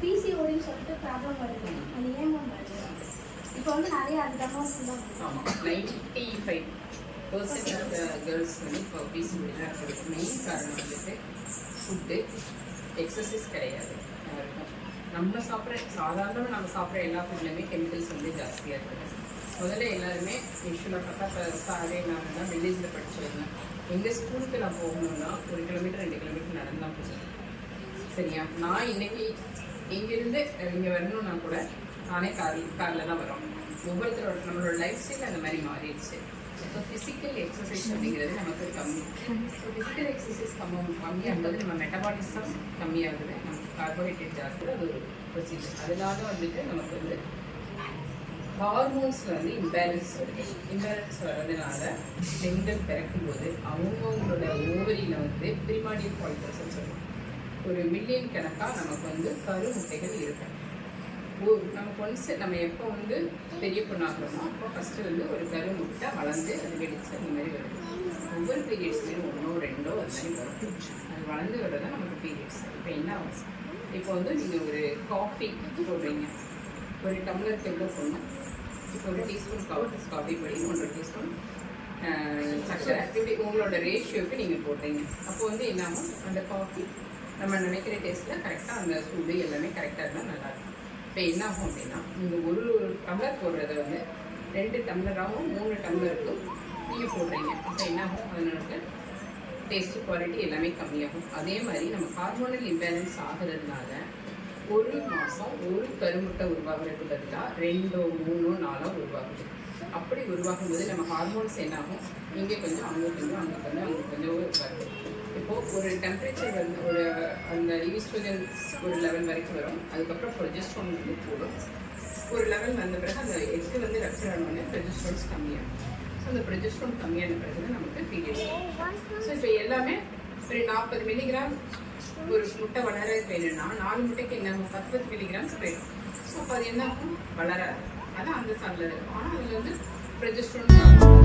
பிசிஓடின்னு சொல்லிட்டு ப்ராப்ளம் வருது. அது ஏன் வருது? இப்போ வந்து நிறைய அதுதான் ஆமாம் 95% ஆஃப் கேர்ள்ஸ் வந்து இப்போ பிசிஓடி தான் இருக்குது. மெயின் காரணம் வந்துட்டு ஃபுட்டு, எக்ஸசைஸ் கிடையாது. நம்ம சாப்பிட்ற சாதாரணமாக நம்ம சாப்பிட்ற எல்லா ஃபுட்லையுமே கெமிக்கல்ஸ் வந்து ஜாஸ்தியாக இருக்குது. முதல்ல எல்லாருமே யூஸ்வலாக பார்த்தா சாரே நான் தான் வில்லேஜில் படித்தவங்க. எங்கள் ஸ்கூலுக்கு நான் போகணுன்னா 1 கிலோமீட்டர் 2 கிலோமீட்டர் நடந்து தான் போகணும். சரியா? நான் இன்னைக்கு இங்கேருந்து இங்கே வரணும்னா கூட நானே காரில் தான் வரோம். ஒவ்வொருத்தரோட நம்மளோட லைஃப் ஸ்டைல் அந்த மாதிரி மாறிடுச்சு. ஸோ ஃபிசிக்கல் எக்ஸசைஸ் அப்படிங்கிறது நமக்கு கம்மி. ஸோ ஃபிசிக்கல் எக்ஸசைஸ் கம்மியாகும்போது நம்ம மெட்டபாலிசம் கம்மியாகுது, நமக்கு கார்போஹைட்ரேட் ஜாஸ்தி, அது ஒரு ப்ரொசீஜர். அதனால வந்துட்டு நமக்கு வந்து ஹார்மோன்ஸில் வந்து இம்பேலன்ஸ் வருது. இம்பேலன்ஸ் வர்றதுனால பெண்கள் பிறக்கும்போது அவங்கவுங்களோட ஓவரியில் வந்து பிரிமாடியல் பாலிபர்ஸ்ன்னு சொல்லுவாங்க. ஒரு மில்லியன் கணக்காக நமக்கு வந்து கரு முட்டைகள் இருக்கும். நமக்கு ஒன்ஸ் நம்ம எப்போ வந்து பெரிய பொண்ணாகிறோமோ அப்போ ஃபஸ்ட்டு வந்து ஒரு கரு முட்டை வளர்ந்து அது வெடிச்சு அந்த மாதிரி வருது. ஒவ்வொரு பீரியட்ஸ்லேயும் 1 2 அது மாதிரி வரும். அது வளர்ந்து வர்றது தான் நமக்கு பீரியட்ஸ். இப்போ என்ன ஆகும்? இப்போ வந்து நீங்கள் ஒரு காஃபி போடுறீங்க, ஒரு டம்ளருக்கு எவ்வளோ போடணும்? இப்போ ஒரு டீஸ்பூன் காஃபி படி 1 டீஸ்பூன் சக்கரை, இப்படி உங்களோட ரேஷியோவுக்கு நீங்கள் போடுறீங்க. அப்போ வந்து என்ன ஆகும்? அந்த காஃபி நம்ம நினைக்கிற டேஸ்ட்டில் கரெக்டாக அந்த சூடு எல்லாமே கரெக்டாக இருந்தால் நல்லாயிருக்கும். இப்போ என்ன ஆகும் அப்படின்னா, நீங்கள் ஒரு டம்ளர் போடுறத வந்து 2 டம்ளராகவும் 3 டம்ளருக்கும் நீங்கள் போடுறீங்க. இப்போ என்ன ஆகும்? அதனோட டேஸ்ட்டு குவாலிட்டி எல்லாமே கம்மியாகும். அதே மாதிரி நம்ம ஹார்மோனல் இம்பேலன்ஸ் ஆகிறதுனால ஒரு மாதம் ஒரு கருமுட்டை உருவாகிறதுக்கு பதிலாக 2 3 4 உருவாகுது. அப்படி உருவாகும்போது நம்ம ஹார்மோன்ஸ் என்னாகும்? இங்கே கொஞ்சம் அங்கே கொஞ்சம் அங்கே கொஞ்சம் அங்கே கொஞ்சம் உருவாகுது. இப்போது ஒரு டெம்பரேச்சர் வந்து ஒரு அந்த ஈஸ்ட்ரோஜன் ஒரு லெவல் வரைக்கும் வரும். அதுக்கப்புறம் ப்ரொஜெஸ்ட்ரான் வந்து போடும். ஒரு லெவல் வந்த பிறகு அந்த எக்கு வந்து ரப்சர் ஆனோடனே ப்ரொஜெஸ்ட்ரான்ஸ் கம்மியாகும். ஸோ அந்த ப்ரொஜெஸ்ட்ரான் கம்மியான பிறகு நமக்கு பீரியட்ஸ். ஸோ இப்போ எல்லாமே ஒரு 40 மில்லிகிராம் ஒரு முட்டை வளர வேணும்னா 4 முட்டைக்கு என்ன ஆகும்? 10 மில்லிகிராம்ஸ் வேணும். ஸோ அப்போ அது என்ன ஆகும்? வளராது. அதான் அந்த சாலில் இருக்கும். ஆனால் அதில் வந்து ப்ரொஜெஸ்ட்ரான்